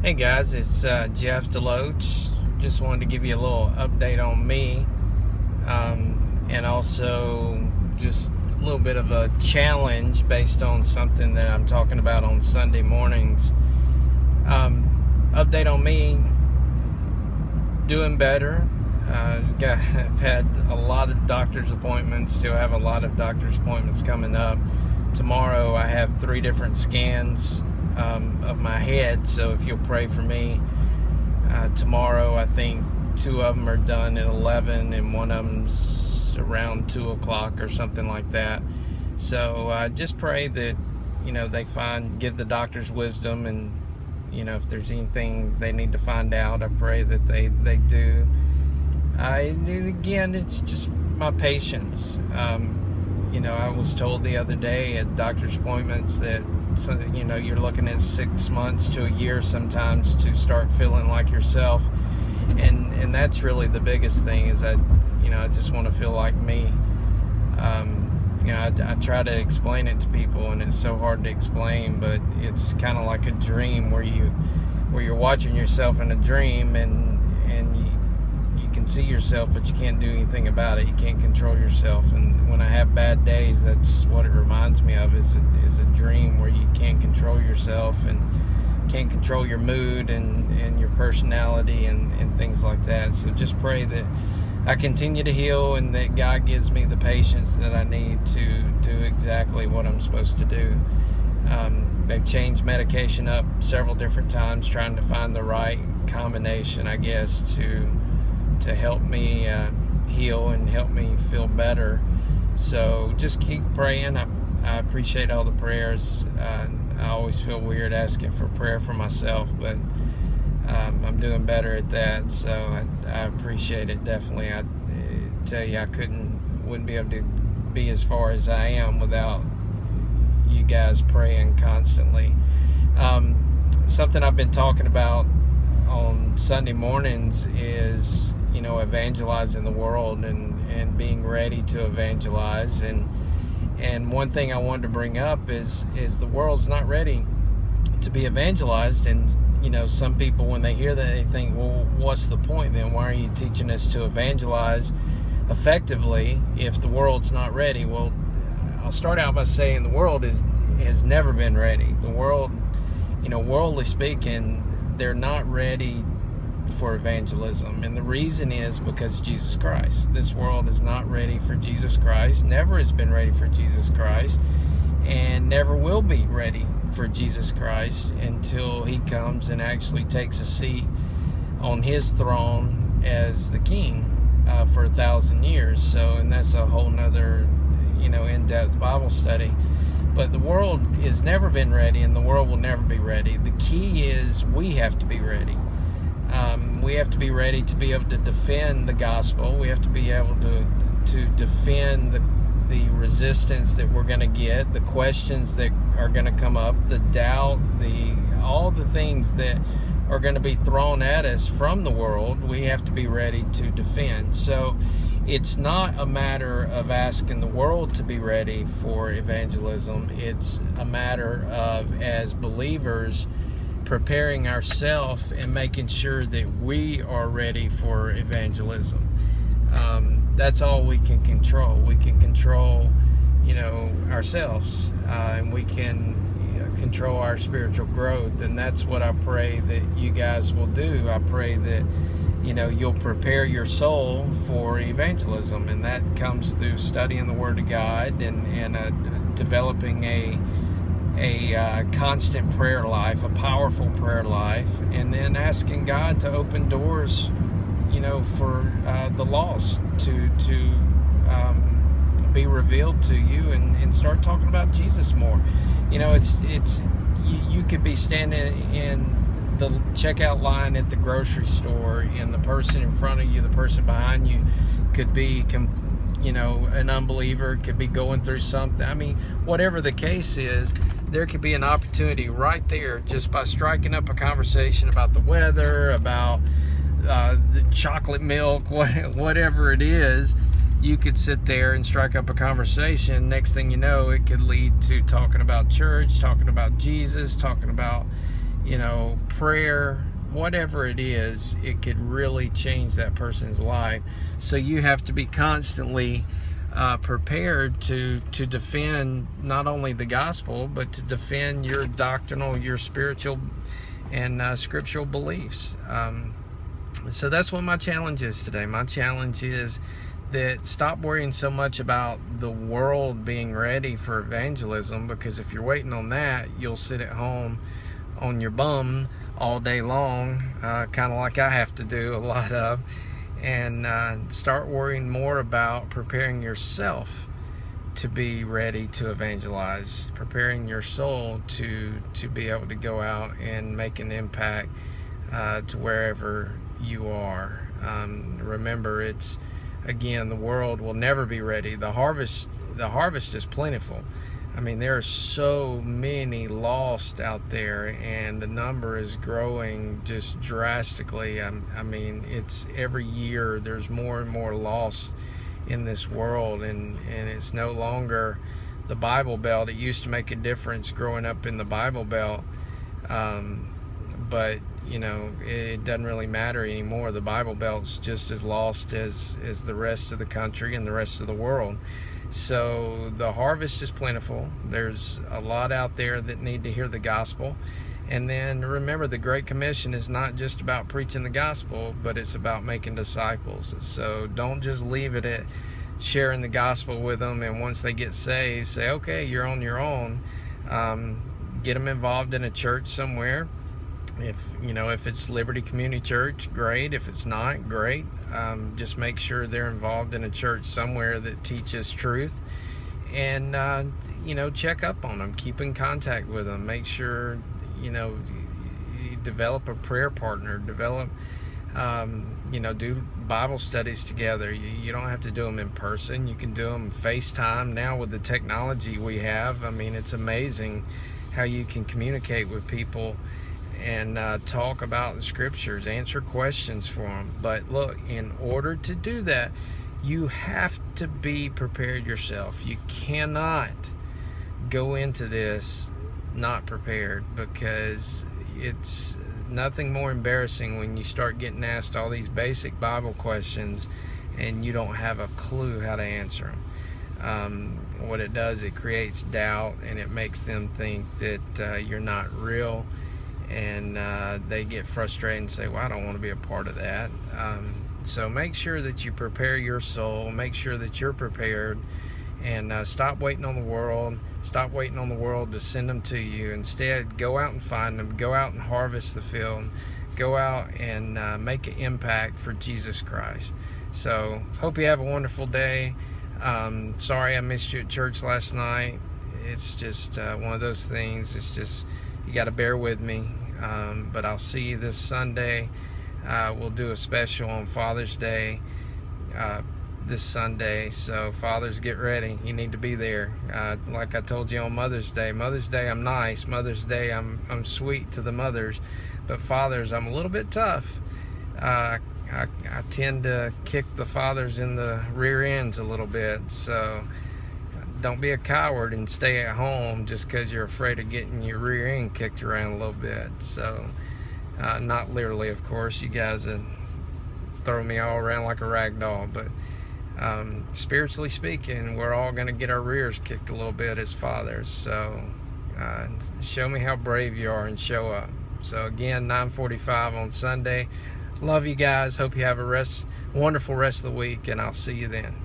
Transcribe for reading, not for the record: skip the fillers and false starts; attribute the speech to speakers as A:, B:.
A: Hey guys, it's Jeff Deloach. Just wanted to give you a little update on me, and also just a little bit of a challenge based on something that I'm talking about on Sunday mornings. Update on me, doing better. I've had a lot of doctor's appointments, still have a lot of doctor's appointments coming up. Tomorrow I have 3 different scans of my head, so if you'll pray for me. Tomorrow I think 2 of them are done at 11 and one of them's around 2 o'clock or something like that. So just pray that they give the doctors wisdom, and if there's anything they need to find out, I pray that they do. Again, it's just my patience. I was told the other day at doctor's appointments that you're looking at 6 months to a year sometimes to start feeling like yourself, and that's really the biggest thing. Is I just want to feel like me. I try to explain it to people, and it's so hard to explain, but it's kind of like a dream where you're watching yourself in a dream, and you can see yourself, but you can't do anything about it. You can't control yourself. And when I have bad days, that's what it reminds me of, is a dream where you can't control yourself and can't control your mood and your personality and things like that. So just pray that I continue to heal, and that God gives me the patience that I need to do exactly what I'm supposed to do. They've changed medication up several different times, trying to find the right combination, I guess, to help me heal and help me feel better. So just keep praying. I appreciate all the prayers. I always feel weird asking for prayer for myself, but I'm doing better at that, so I appreciate it definitely. I tell you, I wouldn't be able to be as far as I am without you guys praying constantly. Something I've been talking about on Sunday mornings is evangelizing the world and being ready to evangelize. And one thing I wanted to bring up is the world's not ready to be evangelized. And some people, when they hear that, they think, well, what's the point then? Why are you teaching us to evangelize effectively if the world's not ready? Well, I'll start out by saying the world has never been ready. The world, worldly speaking, they're not ready for evangelism, and the reason is because of Jesus Christ. This world is not ready for Jesus Christ, never has been ready for Jesus Christ, and never will be ready for Jesus Christ until he comes and actually takes a seat on his throne as the king for 1,000 years. So, and that's a whole nother in-depth Bible study. But the world has never been ready, and the world will never be ready. The key is we have to be ready. We have to be ready to be able to defend the gospel. We have to be able to defend the resistance that we're going to get, the questions that are going to come up, the doubt, all the things that are going to be thrown at us from the world. We have to be ready to defend. So it's not a matter of asking the world to be ready for evangelism. It's a matter of, as believers, preparing ourselves and making sure that we are ready for evangelism. That's all we can control. We can control, ourselves, and we can control our spiritual growth. And that's what I pray that you guys will do. I pray that you'll prepare your soul for evangelism, and that comes through studying the Word of God and developing a constant prayer life, a powerful prayer life, and then asking God to open doors, for the lost to be revealed to you, and start talking about Jesus more. It's you could be standing in the checkout line at the grocery store, and the person in front of you, the person behind you, could be an unbeliever, could be going through something. I mean, whatever the case is, there could be an opportunity right there just by striking up a conversation about the weather, about the chocolate milk, whatever it is. You could sit there and strike up a conversation. Next thing you know, it could lead to talking about church, talking about Jesus, talking about prayer, whatever it is, it could really change that person's life. So you have to be constantly prepared to defend not only the gospel, but to defend your doctrinal, your spiritual and scriptural beliefs. So that's what my challenge is today. My challenge is that stop worrying so much about the world being ready for evangelism, because if you're waiting on that, you'll sit at home on your bum all day long, kind of like I have to do a lot of, and start worrying more about preparing yourself to be ready to evangelize, preparing your soul to be able to go out and make an impact to wherever you are. Remember, it's, again, the world will never be ready. The harvest is plentiful. I mean, there are so many lost out there, and the number is growing just drastically. I mean, it's every year there's more and more lost in this world, and it's no longer the Bible Belt. It used to make a difference growing up in the Bible Belt, but it doesn't really matter anymore. The Bible Belt's just as lost as the rest of the country and the rest of the world. So the harvest is plentiful. There's a lot out there that need to hear the gospel. And then remember, the Great Commission is not just about preaching the gospel, but it's about making disciples. So don't just leave it at sharing the gospel with them, and once they get saved, say, okay, you're on your own. Get them involved in a church somewhere. If it's Liberty Community Church, great. If it's not, great. Just make sure they're involved in a church somewhere that teaches truth, and check up on them, keep in contact with them, make sure you develop a prayer partner, do Bible studies together. You don't have to do them in person. You can do them FaceTime now with the technology we have. I mean, it's amazing how you can communicate with people and talk about the scriptures, answer questions for them. But look, in order to do that, you have to be prepared yourself. You cannot go into this not prepared, because it's nothing more embarrassing when you start getting asked all these basic Bible questions and you don't have a clue how to answer them. What it does, it creates doubt, and it makes them think that you're not real, and they get frustrated and say, well, I don't want to be a part of that. So make sure that you prepare your soul, make sure that you're prepared, and stop waiting on the world. Stop waiting on the world to send them to you. Instead, go out and find them. Go out and harvest the field. Go out and make an impact for Jesus Christ. So hope you have a wonderful day. Sorry I missed you at church last night. It's just one of those things. It's just, you got to bear with me. But I'll see you this Sunday. We'll do a special on Father's Day this Sunday. So fathers, get ready. You need to be there. Like I told you on Mother's Day. Mother's Day, I'm nice. Mother's Day, I'm sweet to the mothers. But fathers, I'm a little bit tough. I tend to kick the fathers in the rear ends a little bit. So don't be a coward and stay at home just because you're afraid of getting your rear end kicked around a little bit. So not literally, of course. You guys throw me all around like a rag doll, but spiritually speaking, we're all going to get our rears kicked a little bit as fathers. So show me how brave you are and show up. So again, 9:45 on Sunday. Love you guys. Hope you have a wonderful rest of the week, and I'll see you then.